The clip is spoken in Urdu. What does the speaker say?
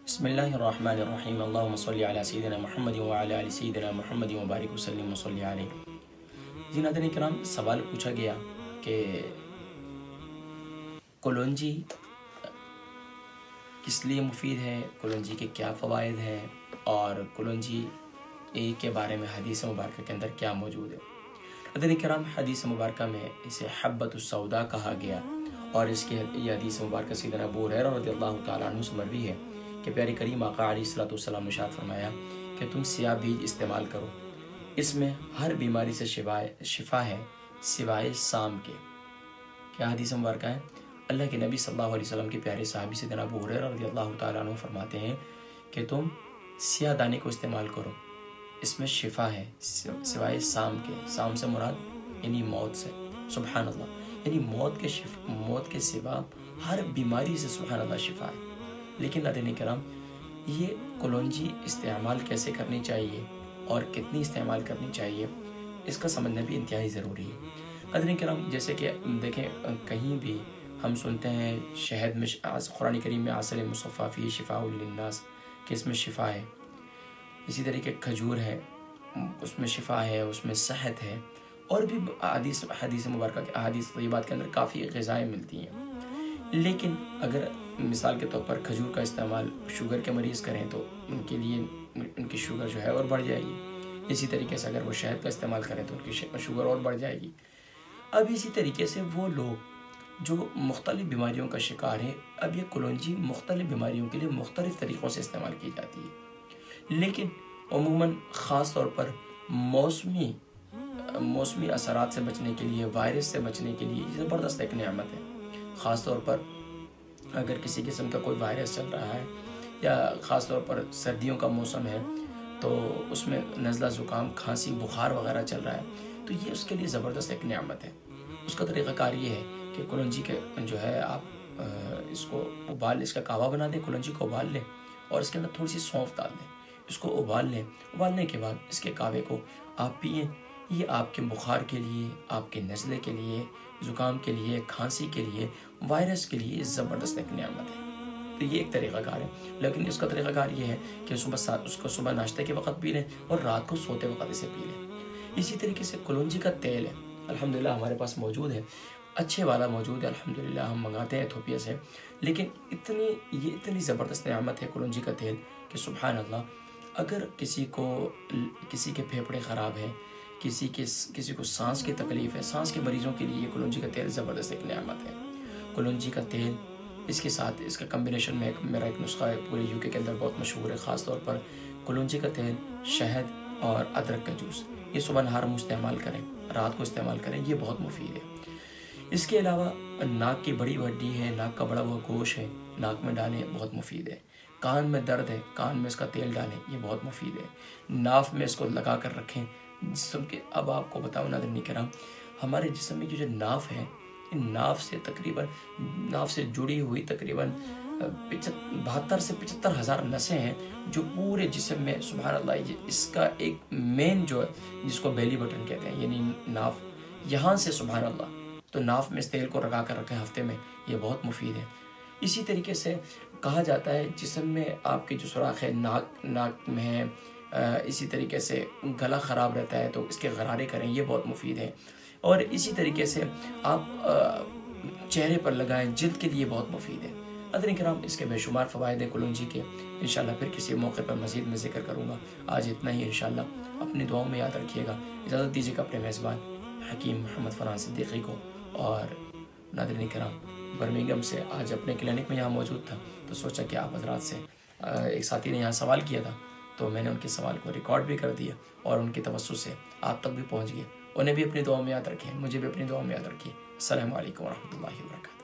بسم اللہ الرحمن الرحیم اللہم صلی علی سیدنا محمد وعلی آل سیدنا محمد وبارک وسلم وصلی علیہ۔ جی ناظرین کرام، سوال پوچھا گیا کہ کلونجی کس لیے مفید ہے، کلونجی کے کیا فوائد ہیں، اور کلونجی کے بارے میں حدیث مبارکہ کے اندر کیا موجود ہے۔ ناظرین کرام، حدیث مبارکہ میں اسے حبۃ السوداء کہا گیا، اور اس کی یہ حدیث مبارکہ سیدنا ابو ہریرہ رضی اللہ تعالیٰ عنہ سے مروی ہے کہ پیارے کریم آقا علیہ الصلوۃ والسلام نے ارشاد فرمایا کہ تم سیاہ بیج استعمال کرو، اس میں ہر بیماری سے شفا ہے سوائے سام کے۔ کیا حدیث مبارکہ ہے؟ اللہ کے نبی صلی اللہ علیہ وسلم کے پیارے صحابی سیدنا ابو ہریرہ رضی اللہ تعالیٰ عنہ فرماتے ہیں کہ تم سیاہ دانے کو استعمال کرو، اس میں شفا ہے سوائے سام کے۔ سام سے مراد یعنی موت سے۔ سبحان اللہ، یعنی موت کے سوا ہر بیماری سے سبحان اللہ شفا ہے۔ لیکن ناظرین کرام، یہ کلونجی استعمال کیسے کرنی چاہیے اور کتنی استعمال کرنی چاہیے، اس کا سمجھنا بھی انتہائی ضروری ہے۔ ناظرین کرام، جیسے کہ دیکھیں کہیں بھی ہم سنتے ہیں شہد میں، قرآن کریم میں عسل مصفی فیہ شفاء للناس، کہ اس میں شفا ہے۔ اسی طریقے کھجور ہے، اس میں شفا ہے، اس میں صحت ہے، اور بھی حدیث مبارکہ کے احادیث طیبات کے اندر کافی غذائیں ملتی ہیں۔ لیکن اگر مثال کے طور پر کھجور کا استعمال شوگر کے مریض کریں تو ان کے لیے ان کی شوگر جو ہے اور بڑھ جائے گی۔ اسی طریقے سے اگر وہ شہد کا استعمال کریں تو ان کی شوگر اور بڑھ جائے گی۔ اب اسی طریقے سے وہ لوگ جو مختلف بیماریوں کا شکار ہیں، اب یہ کلونجی مختلف بیماریوں کے لیے مختلف طریقوں سے استعمال کی جاتی ہے، لیکن عموماً خاص طور پر موسمی اثرات سے بچنے کے لیے، وائرس سے بچنے کے لیے یہ زبردست ایک نعمت ہے۔ خاص طور پر اگر کسی قسم کا کوئی وائرس چل رہا ہے، یا خاص طور پر سردیوں کا موسم ہے تو اس میں نزلہ زکام کھانسی بخار وغیرہ چل رہا ہے، تو یہ اس کے لیے زبردست ایک نعمت ہے۔ اس کا طریقہ کار یہ ہے کہ کلونجی کے جو ہے آپ اس کو اس کا کعوہ بنا دیں، کلونجی کو ابال لیں اور اس کے اندر تھوڑی سی سونف ڈال دیں، اس کو ابال لیں۔ ابالنے کے بعد اس کے کعوے کو آپ پئیں۔ یہ آپ کے بخار کے لیے، آپ کے نزلے کے لیے، زکام کے لیے، کھانسی کے لیے، وائرس کے لیے زبردست ایک نعمت ہے۔ تو یہ ایک طریقہ کار ہے، لیکن اس کا طریقہ کار یہ ہے کہ اس کو صبح ناشتے کے وقت پی لیں اور رات کو سوتے وقت اسے پی لیں۔ اسی طریقے سے کلونجی کا تیل ہے، الحمدللہ ہمارے پاس موجود ہے، اچھے والا موجود ہے، الحمدللہ ہم منگاتے ہیں ایتھوپیا سے۔ لیکن یہ اتنی زبردست نعمت ہے کلونجی کا تیل کہ سبحان اللہ، اگر کسی کے پھیپھڑے خراب ہیں، کسی کو سانس کی تکلیف ہے، سانس کے مریضوں کے لیے یہ کلونجی کا تیل زبردست ایک نعمت ہے۔ کلونجی کا تیل، اس کے ساتھ اس کا کمبینیشن میں میرا ایک نسخہ ہے، پورے یو کے اندر بہت مشہور ہے، خاص طور پر کلونجی کا تیل، شہد اور ادرک کا جوس، یہ صبح نہار منہ استعمال کریں، رات کو استعمال کریں، یہ بہت مفید ہے۔ اس کے علاوہ ناک کی بڑی ہڈی ہے، ناک کا بڑا ہوا گوشت ہے، ناک میں ڈالیں، بہت مفید ہے۔ کان میں درد ہے، کان میں اس کا تیل ڈالیں، یہ بہت مفید ہے۔ ناف میں اس کو لگا کر رکھیں جسم کے۔ اب آپ کو بتاؤں ناظرین کرام، ہمارے جسم میں جو ناف ہے، ناف سے جڑی ہوئی تقریباً 72 سے 75 ہزار نسیں ہیں جو پورے جسم میں سبحان اللہ، اس کا ایک مین جو ہے جس کو بیلی بٹن کہتے ہیں، یعنی ناف، یہاں سے سبحان اللہ، تو ناف میں اس تیل کو لگا کر رکھیں ہفتے میں، یہ بہت مفید ہے۔ اسی طریقے سے کہا جاتا ہے جسم میں آپ کے جو سوراخ ہے، ناک میں ہے، اسی طریقے سے گلا خراب رہتا ہے تو اس کے غرارے کریں، یہ بہت مفید ہے۔ اور اسی طریقے سے آپ چہرے پر لگائیں، جلد کے لیے بہت مفید ہے۔ ناظرین کرام، اس کے بے شمار فوائد ہیں کلونجی کے، انشاءاللہ پھر کسی موقع پر مزید میں ذکر کروں گا۔ آج اتنا ہی، انشاءاللہ اپنی دعاؤں میں یاد رکھیے گا۔ اجازت دیجیے گا اپنے میزبان حکیم محمد فرحان صدیقی کو۔ اور ناظرین کرام، برمنگھم سے آج اپنے کلینک میں یہاں موجود تھا تو سوچا کہ آپ حضرات سے، ایک ساتھی نے یہاں سوال کیا تھا تو میں نے ان کے سوال کو ریکارڈ بھی کر دیا اور ان کی توسط سے آپ تک بھی پہنچ گیا۔ انہیں بھی اپنی دعاؤں میں یاد رکھیں، مجھے بھی اپنی دعاؤں میں یاد رکھیے۔ السلام علیکم ورحمۃ اللہ وبرکاتہ۔